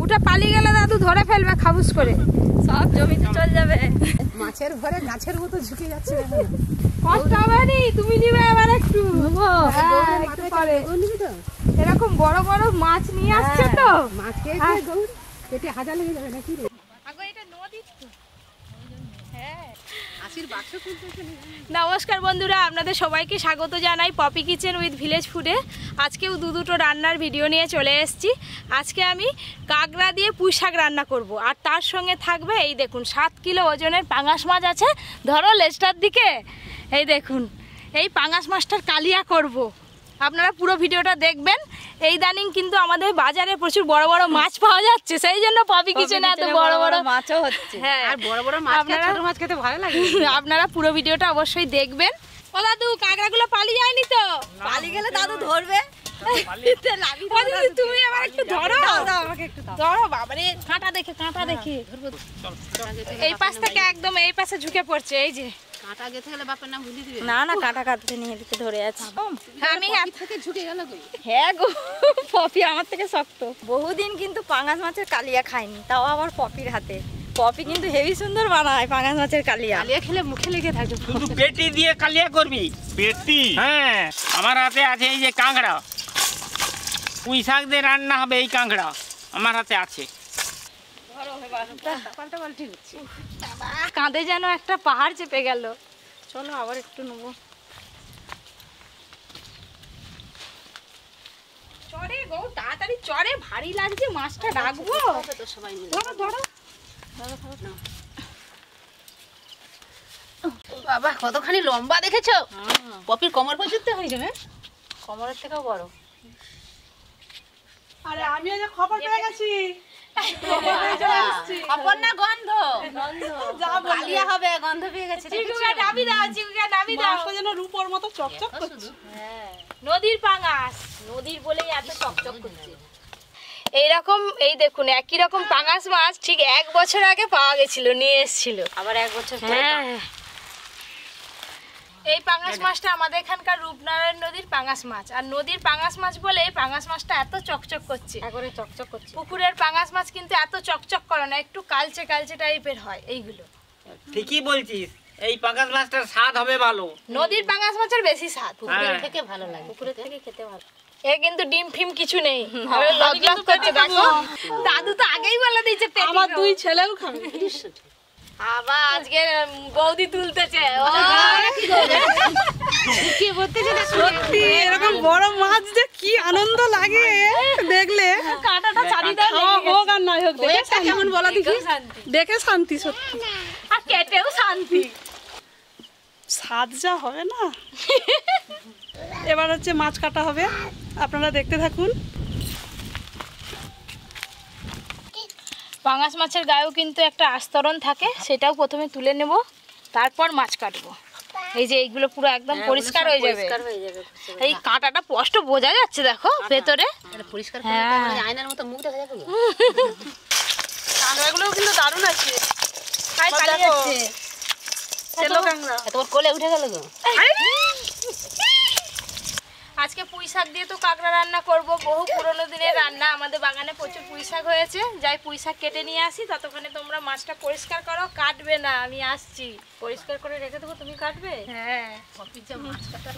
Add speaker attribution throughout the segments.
Speaker 1: উঠে পালিয়ে গেলে দাদু ধরে ফেলবে খাবুস করে, সব জমিতে চলে যাবে।
Speaker 2: মাছের ঘরে গাছের মতো ঝুঁকে যাচ্ছে।
Speaker 1: কষ্ট হবে নি, তুমি নিবে এবার একটু একটু পরে। এরকম বড় বড় মাছ নিয়ে আসছে তো,
Speaker 2: মাছ কেটে হাজার লেগে যাবে নাকি রে?
Speaker 1: এটা নদী তো।
Speaker 3: নমস্কার বন্ধুরা, আপনাদের সবাইকে স্বাগত জানাই পপি কিচেন উইথ ভিলেজ ফুডে। আজকেও দুটো রান্নার ভিডিও নিয়ে চলে এসেছি। আজকে আমি কাঁকড়া দিয়ে পুঁই শাক রান্না করব, আর তার সঙ্গে থাকবে এই দেখুন 7 কিলো ওজনের পাঙাশ মাছ আছে। ধরো লেজটার দিকে, এই দেখুন এই পাঙাশ মাছটার কালিয়া করব। আপনারা পুরো ভিডিওটা দেখবেন। এই দানিং কিন্তু আমাদের বাজারে প্রচুর বড় বড় মাছ পাওয়া যাচ্ছে, সেই জন্য পপি কিচেনে এত বড় বড়
Speaker 1: মাছও হচ্ছে।
Speaker 3: হ্যাঁ,
Speaker 2: আর বড় বড় মাছ, ছোট মাছ খেতে ভালো লাগে।
Speaker 3: আপনারা পুরো ভিডিওটা অবশ্যই দেখবেন। ও দাদু, কাঁকড়াগুলো পালিয়ে যায়নি তো?
Speaker 1: পালিয়ে গেলে দাদু ধরবে।
Speaker 3: তুমি আবার একটু ধরো, ধরো বাবারে, কাঁটা দেখে কাঁটা দেখে। এই পাশ থেকে একদম এই পাশে ঝুঁকে পড়ছে। এই যে
Speaker 2: কাঁটা গেথে গেলে বাপের নাম ভুলে দিবে।
Speaker 3: না না, কাঁটা কাটতে নিয়ে দিতে ধরে আছি আমি।
Speaker 2: হাত থেকে ঝুঁকে গেল কই?
Speaker 3: হ্যাঁ গো, পপি আমার থেকে শক্ত। বহুদিন কিন্তু পাঙাশ মাছের কালিয়া খাইনি, তাও আবার পপির হাতে। পপি কিন্তু হেভি সুন্দর বানায় পাঙাশ মাছের কালিয়া।
Speaker 2: কালিয়া খেলে মুখে লেগে থাকে।
Speaker 4: শুধু পেটি দিয়ে কালিয়া করবি? পেটি? হ্যাঁ, আমার হাতে আছে এই যে কাঁকড়া, পুঁই শাক দিয়ে রান্না হবে। এই কাঁকড়া আমার হাতে আছে।
Speaker 3: কাঁধে যেন একটা পাহাড় চেপে গেল। চলো আবার একটু নেবো। চড়ে গো, তাড়াতাড়ি চড়ে, ভারী লাগছে। মাছটা ডাকবো? ধরো ধরো।
Speaker 2: বাবা কতখানি লম্বা দেখেছো? পপির কোমর পর্যন্ত হয়ে যাবে।
Speaker 3: কোমরের থেকেও বড়।
Speaker 1: আরে আমিও যে খবর পেয়ে গেছি।
Speaker 2: খবর না গন্ধ, কালিয়া হবে, গন্ধ পেয়ে গেছে।
Speaker 3: চিকুকে নামি দাও, চিকুকে নামি দাও।
Speaker 1: মাছটা যেন রূপোর মতো চকচক করছে।
Speaker 3: হ্যাঁ, নদীর পাঙাশ, নদীর বলেই এত চকচক করছে। এইরকম এই দেখুন, একই রকম পাঙাশ মাছ ঠিক 1 বছর আগে পাওয়া গেছিল, নিয়ে এসেছিল
Speaker 2: আবার 1 বছর পরে।
Speaker 3: হ্যাঁ, এই পাঙাশ মাছটা আমাদের এখানকার রূপনারায়ণ নদীর পাঙাশ মাছ। আর নদীর পাঙাশ মাছ বলে এই পাঙাশ মাছটা এত চকচক করছে।
Speaker 2: একবারে চকচক করছে।
Speaker 3: পুকুরের পাঙাশ মাছ কিন্তু এত চকচক করে না, একটু কালচে কালচে টাইপের হয় এইগুলো।
Speaker 4: ঠিকই বলছিস, এই পাঙাশ মাছটার স্বাদ হবে ভালো।
Speaker 3: নদীর পাঙাশ মাছের বেশি স্বাদ,
Speaker 2: পুকুরের থেকে ভালো লাগে।
Speaker 3: পুকুরের থেকে খেতে ভালো। এ কিন্তু ডিম ফিম কিছু নেই, লগ লগ করছে। দেখো দাদু তো আগেই বলে দিয়েছে
Speaker 1: আমার 2 ছেলেও খাবে।
Speaker 3: আবার আজকে বৌদি তুলতেছে।
Speaker 1: সত্যি এরকম বড় মাছ যে কি আনন্দ লাগে দেখলে।
Speaker 3: কাঁটাটা ছাড়ি দাও,
Speaker 1: হোক আর নাই হোক, দেখে কেমন বলা দেখি, দেখে শান্তি। সত্যি
Speaker 3: আর কেটেও শান্তি।
Speaker 1: স্বাদ যা হবে না। এবার হচ্ছে মাছ কাটা হবে, আপনারা দেখতে থাকুন।
Speaker 3: পাঙাশ মাছের গায়েও কিন্তু একটা আস্তরণ থাকে, সেটাও প্রথমে তুলে নেব, তারপর মাছ কাটবো। এই যে এইগুলো পুরো একদম পরিষ্কার হয়ে যাবে। এই কাঁটাটা স্পষ্ট বোঝা যাচ্ছে, দেখো ভেতরে
Speaker 2: পরিষ্কার করে আয়নার মতো মুখ দেখা যাবে।
Speaker 1: কাঁকড়াগুলোও কিন্তু দারুণ আছে।
Speaker 3: খাই পালিয়ে যাচ্ছে।
Speaker 1: চেলো কাঁকড়া
Speaker 2: তোমার কোলে উঠে গেল গো।
Speaker 3: আজকে পুঁই শাক দিয়ে তো কাঁকড়া রান্না করব। বহু পুরনো দিনের রান্না, আমাদের বাগানে প্রচুর পুঁই শাক হয়েছে। যাই পুঁই শাক কেটে নিয়ে আসি, ততক্ষণে তোমরা মাছটা পরিষ্কার করো। কাটবে না, আমি আসছি।
Speaker 2: পরিষ্কার করে রেখে দেবো, তুমি কাটবে?
Speaker 3: হ্যাঁ,
Speaker 2: মাছ কাটার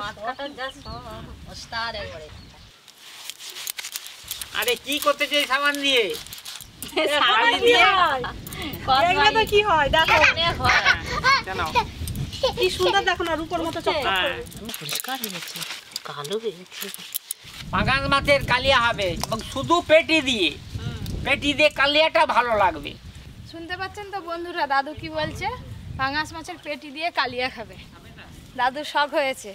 Speaker 2: মাছ কাটার যা ওস্তাদ একবারে।
Speaker 4: আরে কি করতে চাই সাবান দিয়ে?
Speaker 1: দেখলে তো কি হয়, দেখো
Speaker 4: কেন?
Speaker 1: কি সুন্দর, দেখো না রূপোর মতো চকচক করে।
Speaker 2: পরিষ্কার হয়ে গেছে, কালো হয়ে গেছে।
Speaker 4: পাঙাশ মাছের কালিয়া হবে এবং শুধু পেটি দিয়ে। পেটি দিয়ে কালিয়াটা ভালো লাগবে।
Speaker 3: শুনতে পাচ্ছেন তো বন্ধুরা, দাদু কি বলছে? পাঙাশ মাছের পেটি দিয়ে কালিয়া খাবে। দাদুর শখ হয়েছে।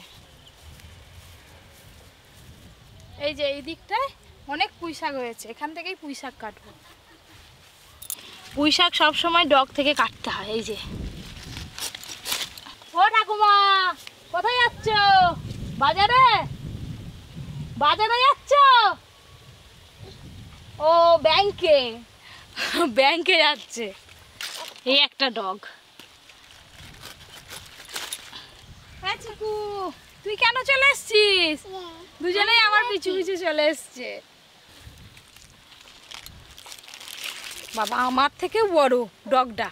Speaker 3: এই যে এই দিকটায় অনেক পুঁই শাক হয়েছে, এখান থেকেই পুঁই শাক কাটবো। পুঁই শাক সবসময় ডগ থেকে কাটতে হয়। এই যে, ও ঠাকুমা কোথায় যাচ্ছ? বাজারে? বাজারে যাচ্ছ? ও ব্যাংকে, ব্যাংকে যাচ্ছে। এই একটা ডগ। হ্যাঁ চিকু, তুই কেন চলে এসছিস? দুজনেই আমার পিছু পিছু চলে এসছে। বাবা আমার থেকেও বড় ডগটা।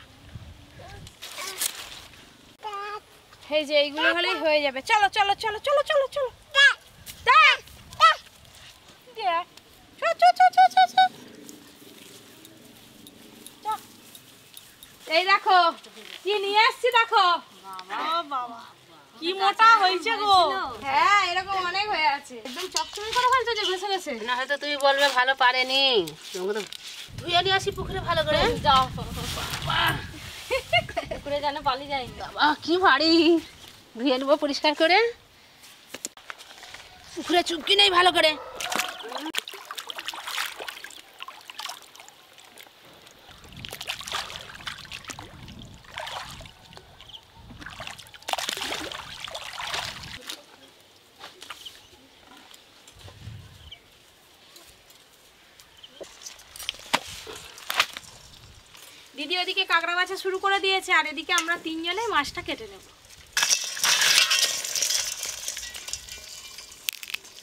Speaker 3: এই যে এইগুলো হলেই হয়ে যাবে। চলো চলো চলো চলো চলো চলো। এই দেখো কি নিয়ে আসছি, দেখো
Speaker 1: বাবা কি মোটা হয়েছে গো।
Speaker 3: হ্যাঁ এরকম অনেক হয়ে আছে, একদম চকচকে করে ফেলছো যে ঘষে ঘষে।
Speaker 2: না হয়তো তুমি বলবে ভালো পারেনি, তোমাকে তো ধুয়ে নিয়ে আসি পুকুরে ভালো করে।
Speaker 3: যাও পুকুরে যেন পালিয়ে যাই।
Speaker 2: বাবা কি ভারী, ধুয়ে নেবো পরিষ্কার করে। পুকুরে চুপকি নেই ভালো করে।
Speaker 3: দিদি ওদিকে কাঁকড়া বাছা শুরু করে দিয়েছে, আর এদিকে আমরা তিনজনে মাছটা কেটে নেব।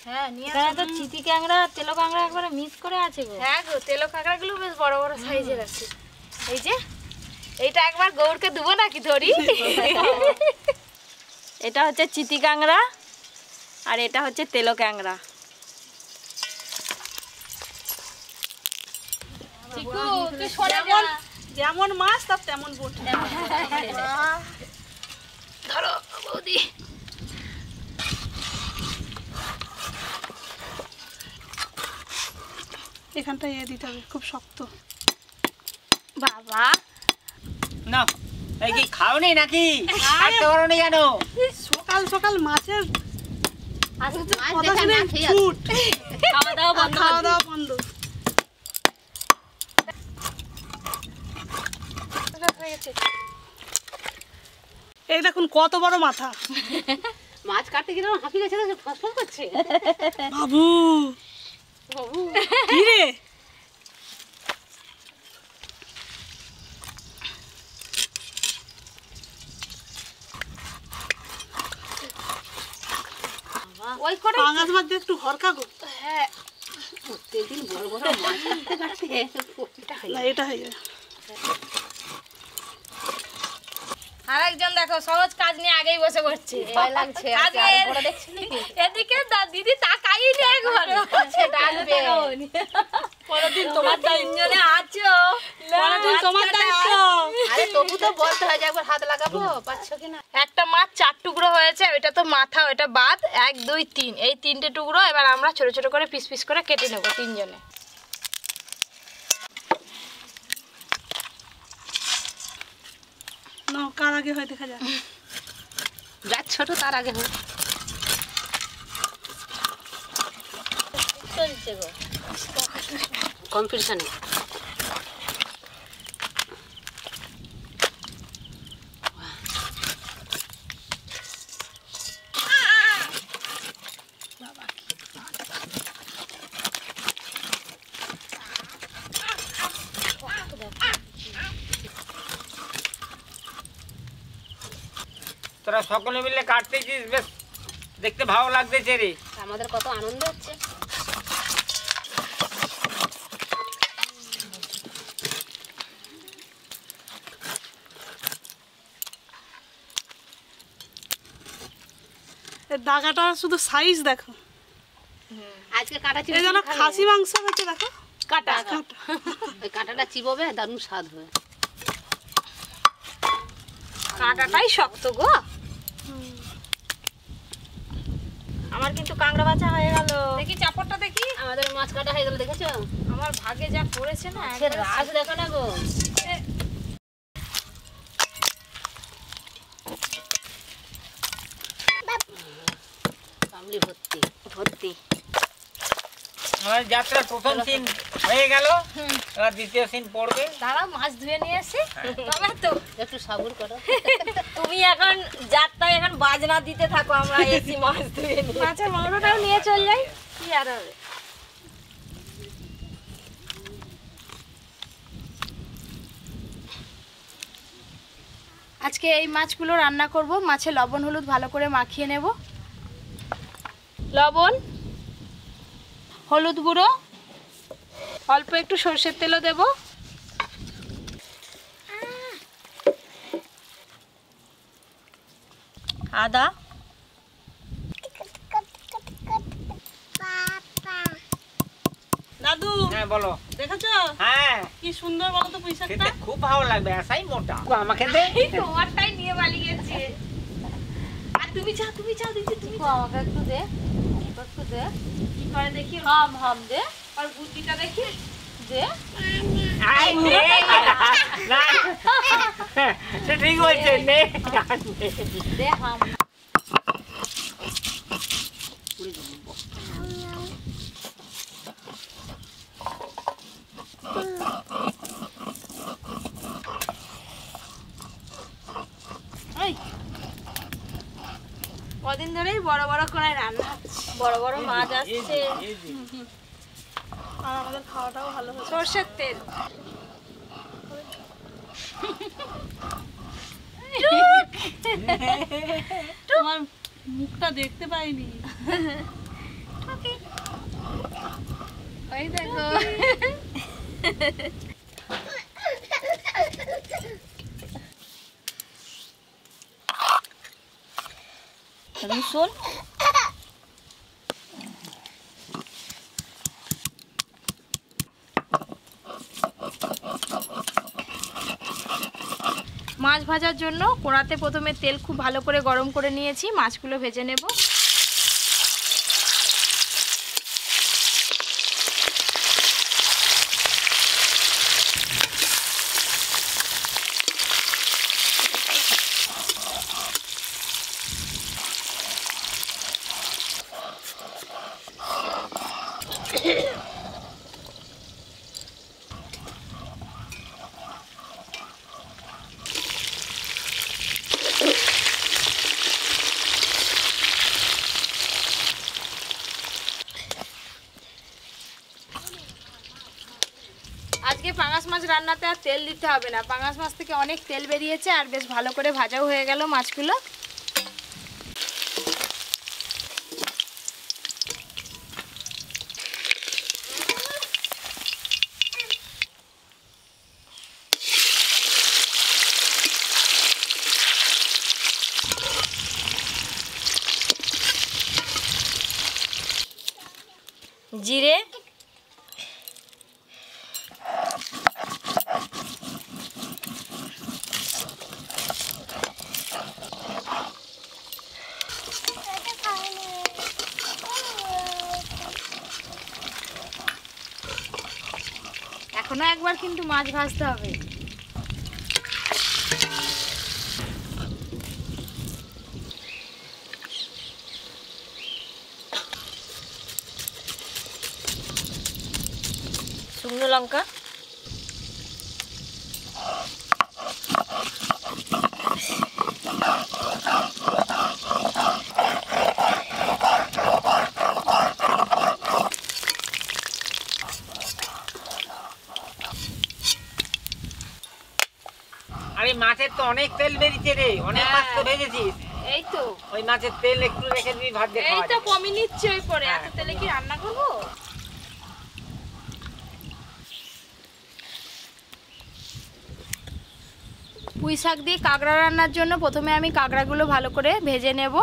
Speaker 3: হ্যাঁ নিয়ে তো চিতি কাঁকড়া তেলো কাঁকড়া একবারে মিক্স করে আছে গো। হ্যাঁ গো তেলো কাঁকড়াগুলো বেশ বড় বড় সাইজের আছে। এই যে এইটা একবার গৌড়কে দেবো নাকি ধরি। এটা হচ্ছে চিতি কাঁকড়া আর এটা হচ্ছে তেলো কাঁকড়া। চিকু তুই সরে যা।
Speaker 1: যেমন মাছ তার তেমন বটি।
Speaker 3: ধরো বৌদি।
Speaker 1: এখানটা দিতে হবে, খুব শক্ত।
Speaker 3: বাবা
Speaker 4: না এই কি খাওনি নাকি? খাইতে পারো নি কেন?
Speaker 1: সকাল সকাল মাছের কথা শুনে ছুট।
Speaker 3: খাওয়া দাওয়া বন্ধ।
Speaker 1: খাওয়া দাওয়া বন্ধ। এই দেখুন কত বড় মাথা।
Speaker 2: মাছ কাটতে গেলে হাঁপি গেছে, ফসফস করছে।
Speaker 1: বাবু কি রে?
Speaker 3: ওই করে
Speaker 1: পাঙাশ মাছ দিয়ে একটু হরকা গো।
Speaker 3: হ্যাঁ
Speaker 2: প্রত্যেকদিন বড় বড় মাছ কাটতে কাটতে এটা হয়ে
Speaker 1: না এটা হয়ে যায়।
Speaker 3: আর একজন দেখো সহজ কাজ নিয়ে আগেই বসে পড়ছে।
Speaker 2: ভয় লাগছে।
Speaker 3: আজকে
Speaker 2: আর বড় দেখছি নাকি?
Speaker 3: এদিকে দিদি তাকাই নি একবার।
Speaker 2: ডাকবে।
Speaker 1: পরেরদিন তোমার দায়িত্ব।
Speaker 3: তিনজনে আছো,
Speaker 1: পরেরদিন তোমার দায়িত্ব।
Speaker 2: আরে তবু তো বলতে হয় যে একবার হাত লাগাবো, পাচ্ছ কিনা।
Speaker 3: একটা মাছ 4 টুকরো হয়েছে, ওইটা তো মাথা, ওইটা বাদ। 1 2 3 এই 3টে টুকরো এবার আমরা ছোট ছোট করে পিস পিস করে কেটে নেব তিনজনে।
Speaker 1: না কার আগে হয় দেখা যায়।
Speaker 2: যার ছোট তার আগে হয়। চলছে গো কম্পিটিশনে।
Speaker 4: তোরা সকলে মিলে কাটতেছিস, বেশ দেখতে ভালো লাগতেছে রে।
Speaker 2: আমাদের কত আনন্দ হচ্ছে।
Speaker 1: এই দাগাটা শুধু সাইজ দেখো।
Speaker 2: আজকে কাটা
Speaker 1: এই
Speaker 2: চিবি
Speaker 1: যেন খাসি মাংস হচ্ছে দেখো।
Speaker 2: কাটা ওই কাঁটাটা চিবোবে, দারুণ স্বাদ হয়।
Speaker 3: কাঁটাটাই শক্ত গো। আমার কিন্তু কাঁকড়া বাছা হয়ে গেল। দেখি চাপড়টা দেখি।
Speaker 2: আমাদের মাছ কাটা হয়ে গেল, দেখেছো?
Speaker 3: আমার ভাগে যা পড়েছে না,
Speaker 2: সে রাস দেখো না গো। কামলি ভর্তি
Speaker 3: ভর্তি।
Speaker 4: আমার যাত্রার প্রথম সিন হয়ে গেল, এবার দ্বিতীয় সিন পড়বে।
Speaker 3: দাঁড়াও মাছ ধুয়ে নিয়ে এসে তবে তো
Speaker 2: একটু সাবুর করো।
Speaker 3: তুমি এখন যাত্রায় এখন বাজনা দিতে থাকো, আমরা এসি মাছ ধুয়ে নিয়ে মাছের মাংসটাও নিয়ে চল যাই, কি আর হবে। আজকে এই মাছগুলো রান্না করব। মাছে লবণ হলুদ ভালো করে মাখিয়ে নেব। লবণ, হলুদ গুঁড়ো, অল্প একটু সরষের তেলও দেব,
Speaker 2: আদা, দাদু
Speaker 4: হ্যাঁ বলো।
Speaker 2: দেখেছো
Speaker 4: হ্যাঁ
Speaker 2: কি সুন্দর বলো তো পুঁই শাকটা?
Speaker 4: খেতে খুব ভালো লাগবে, এসাই মোটা। আমাকে দে।
Speaker 3: এই তোমারটাই নিয়ে পালিয়ে গেছে। আর তুমি চাও দিদি, তুমি
Speaker 1: আমাকে একটু দে, একটু দে,
Speaker 3: কি করে দেখি,
Speaker 1: হাম হাম দে,
Speaker 3: আর বুদ্ধিটা দেখি।
Speaker 1: দে।
Speaker 4: আই নে। না সে ঠিক হয়েছে, নে
Speaker 1: দে হাম।
Speaker 3: কদিন ধরেই বড় বড় করে রান্না হচ্ছে,
Speaker 2: বড় বড় মাছ আসছে।
Speaker 3: আর আমাদের খাওয়াটাও ভালো হচ্ছে। সর্ষের তেল,
Speaker 2: তোমার মুখটা দেখতে পাইনি।
Speaker 3: ওই দেখো।
Speaker 2: রসুন,
Speaker 3: মাছ ভাজার জন্য কড়াতে প্রথমে তেল খুব ভালো করে গরম করে নিয়েছি, মাছগুলো ভেজে নেব। আজকে পাঙাশ মাছ রান্নাতে আর তেল দিতে হবে না, পাঙাশ মাছ থেকে অনেক তেল বেরিয়েছে আর বেশ ভালো করে ভাজাও হয়ে গেল মাছগুলো।
Speaker 2: জিরে,
Speaker 3: এখনো একবার কিন্তু মাছ ভাজতে হবে।
Speaker 2: শুকনো লঙ্কা,
Speaker 4: আরে মাছের তো অনেক তেল বেরিয়েছে রে, অনেক মাছ তো ভেজেছিস।
Speaker 3: এই তো
Speaker 4: ওই মাছের তেল একটু রেখে দিবি, ভাত দিয়ে
Speaker 3: এই
Speaker 4: খাওয়া
Speaker 3: তো
Speaker 4: যাবে।
Speaker 3: কমিয়ে নিচ্ছে ওই পরে, এত তেলে কি রান্না করবো? পুঁই শাক দিয়ে কাঁকড়া রান্নার জন্য প্রথমে আমি কাঁকড়াগুলো ভালো করে ভেজে নেব।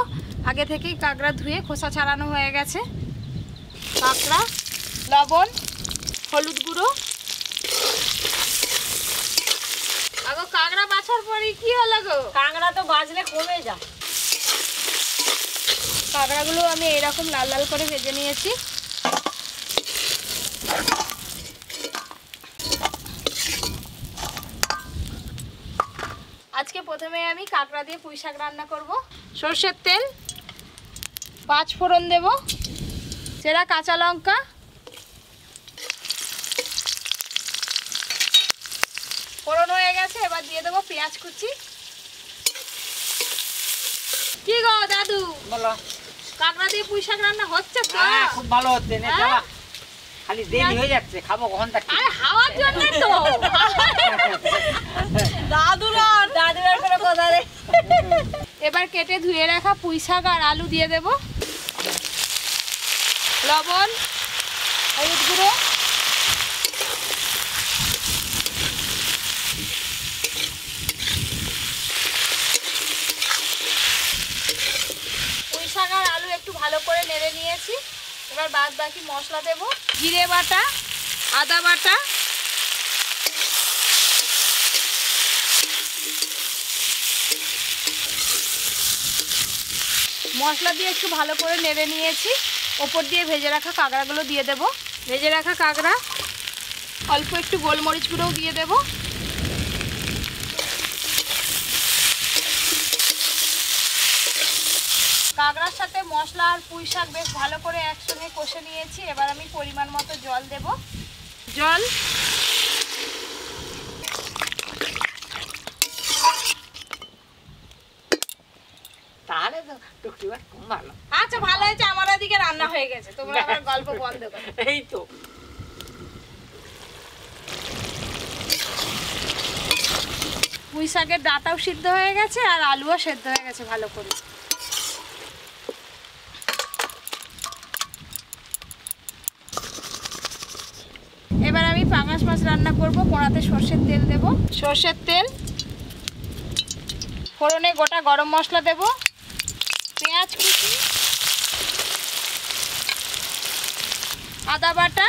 Speaker 3: আগে থেকেই কাঁকড়া ধুয়ে খোসা ছাড়ানো হয়ে গেছে। কাঁকড়া, লবণ, হলুদ গুঁড়ো। আগো কাঁকড়া বাছার পরে কি হলো গো?
Speaker 2: কাঁকড়া তো বাজলে কমে যায়।
Speaker 3: কাঁকড়াগুলো আমি এরকম লাল লাল করে ভেজে নিয়েছি। আজকে প্রথমে আমি কাঁকড়া দিয়ে পুঁই শাক রান্না করব। সরষের তেল, 5 ফোড়ন দেব, চেরা কাঁচা লঙ্কা, ফোড়ন হয়ে গেছে, এবার দিয়ে দেবো পেঁয়াজ কুচি। কি গো দাদু,
Speaker 4: বলো।
Speaker 3: কাঁকড়া দিয়ে পুঁই শাক রান্না হচ্ছে তো?
Speaker 4: হ্যাঁ খুব ভালো হচ্ছে, নে
Speaker 3: হ্যাঁ?
Speaker 4: চালা। খালি দেরি হয়ে যাচ্ছে, খাবো কখন তা ঠিক।
Speaker 3: আরে হাওয়ার জন্য তো।
Speaker 2: দাদুর কোনো কথা নেই।
Speaker 3: এবার কেটে ধুয়ে রাখা পুঁই শাক আর আলু দিয়ে দেব। লবণ, হলুদ গুঁড়ো, এবার বাদ বাকি মশলা দেব। জিরে বাটা, আদা বাটা, মশলা দিয়ে একটু ভালো করে নেড়ে নিয়েছি। ওপর দিয়ে ভেজে রাখা কাঁকড়াগুলো দিয়ে দেব। ভেজে রাখা কাঁকড়া, অল্প একটু গোলমরিচ গুঁড়োও দিয়ে দেব। কাঁকড়ার সাথে মশলা আর পুঁই শাক বেশ ভালো করে একসঙ্গে কষে নিয়েছি। এবার আমি পরিমাণ মতো জল দেব। জল,
Speaker 4: তাহলে তো টুকটিবার খুব ভালো।
Speaker 3: আচ্ছা ভালো হয়েছে, আমার ওদিকে রান্না হয়ে গেছে, তোমরা আবার গল্প বন্ধ করো।
Speaker 4: এই তো
Speaker 3: পুঁই শাকের ডাঁটাও সিদ্ধ হয়ে গেছে আর আলুও সেদ্ধ হয়ে গেছে ভালো করে। এবার আমি পাঙাশ মাছ রান্না করব। কড়াতে সর্ষের তেল দেব। সর্ষের তেল, ফোড়নে গোটা গরম মশলা দেব, পেঁয়াজ কুচি, আদা বাটা,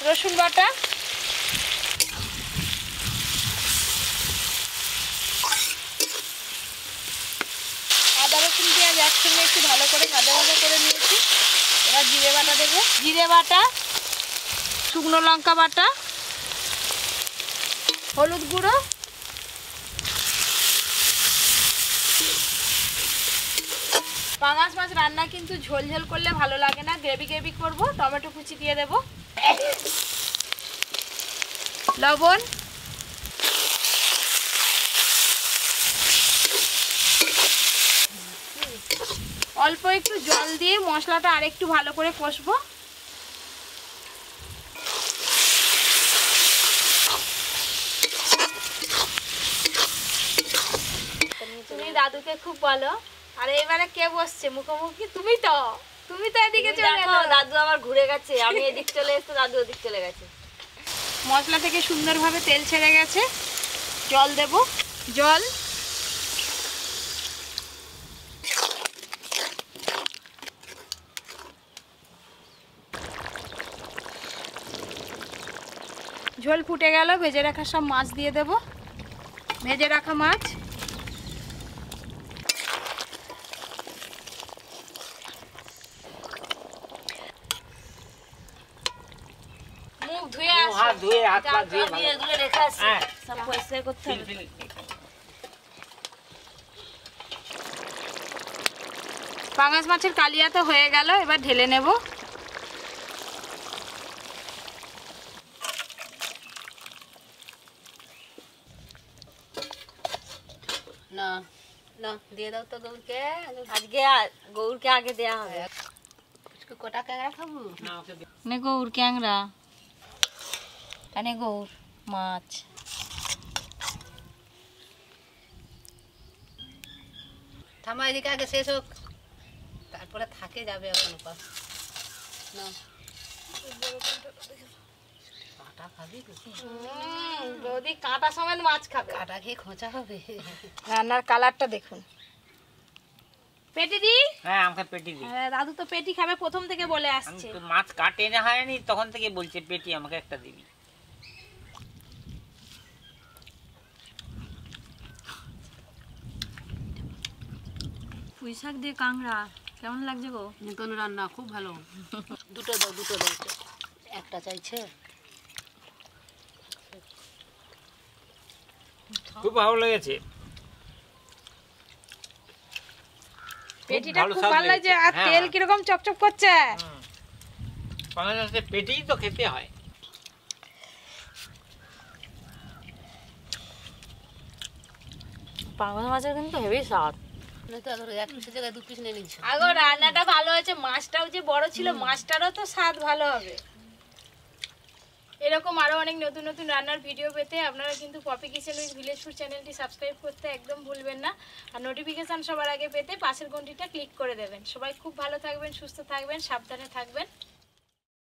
Speaker 3: রসুন বাটা, আদা রসুন পেঁয়াজ একসঙ্গে একটু ভালো করে ভাজা ভাজা করে নিয়েছি। এবার জিরে বাটা দেবো। জিরে বাটা, শুকনো লঙ্কা বাটা, হলুদ গুঁড়ো, পাঙাশ মাছ রান্না কিন্তু ঝোল ঝোল করলে ভালো লাগে না, গ্রেভি গ্রেভি করব। টমেটো কুচি দিয়ে দেব, লবণ, অল্প একটু জল দিয়ে মশলাটা আরেকটু ভালো করে কষবো। তুমি দাদুকে খুব বলো। আরে এবারে কে বসছে মুখোমুখি? তুমি তো এদিকে চলে এলো।
Speaker 2: দাদু আবার ঘুরে গেছে, আমি এদিক চলে এসে দাদু ওদিক চলে গেছে।
Speaker 3: মশলা থেকে সুন্দরভাবে তেল ছেড়ে গেছে। জল দেব। জল, ঝোল ফুটে গেল। ভেজে রাখা সব মাছ দিয়ে দেব। ভেজে রাখা মাছ, মুখ ধুয়ে
Speaker 4: হাত ধুয়ে হাত পা ধুয়ে
Speaker 2: আমি এগুলো রেখে আসছি, সব পরিষ্কার করতে হবে।
Speaker 3: পাঙাশ মাছের কালিয়া তো হয়ে গেল, এবার ঢেলে নেব।
Speaker 2: না না, দিয়ে দাও তো গৌরকে। আজকে গৌরকে আগে দেয়া হবে। কটা ক্যাংড়া খাবো?
Speaker 3: নে গৌর ক্যাংরা, কানে গৌর মাছ।
Speaker 2: থামা, এদিকে আগে শেষ হোক, তারপরে থাকে যাবে এখন পাস না। কাটা খাবি?
Speaker 3: বৌদি কাঁটা সমেত মাছ খাবে।
Speaker 2: কাটা খেয়ে খোঁচা হবে।
Speaker 3: রান্নার কালারটা দেখুন। পেটি দি?
Speaker 4: হ্যাঁ, আমাকে পেটি দি।
Speaker 3: হ্যাঁ, দাদু তো পেটি খাবে প্রথম থেকে বলে আসছে।
Speaker 4: তো মাছ কাটে না হয়নি, তখন থেকে বলছে পেটি আমাকে একটা দিবি।
Speaker 3: পুঁই শাক দিয়ে কাঁকড়া কেমন লাগছে গো?
Speaker 2: নতুন রান্না খুব ভালো। দুটো দাও, দুটো দাও। একটা চাইছে?
Speaker 4: খুব ভালো লেগেছে।
Speaker 3: পেটিটা খুব ভালো লাগছে। আর তেল কিরকম চকচক করছে।
Speaker 4: পাঙাশ মাছের পেটিই তো খেতে হয়।
Speaker 2: পাঙাশ মাছের কিন্তু হেভি স্বাদ। এক পিসের জায়গায় দু পিস নিয়ে নিচ্ছি।
Speaker 3: আগো রান্নাটা ভালো হয়েছে, মাছটাও যে বড় ছিল, মাছটারও তো স্বাদ ভালো হবে। এরকম আরো অনেক নতুন নতুন রান্নার ভিডিও পেতে আপনারা কিন্তু Poppy kitchen with village food চ্যানেলটি সাবস্ক্রাইব করতে একদম ভুলবেন না। আর নোটিফিকেশন সবার আগে পেতে পাশের ঘন্টিটা ক্লিক করে দেবেন। সবাই খুব ভালো থাকবেন, সুস্থ থাকবেন, সাবধানে থাকবেন।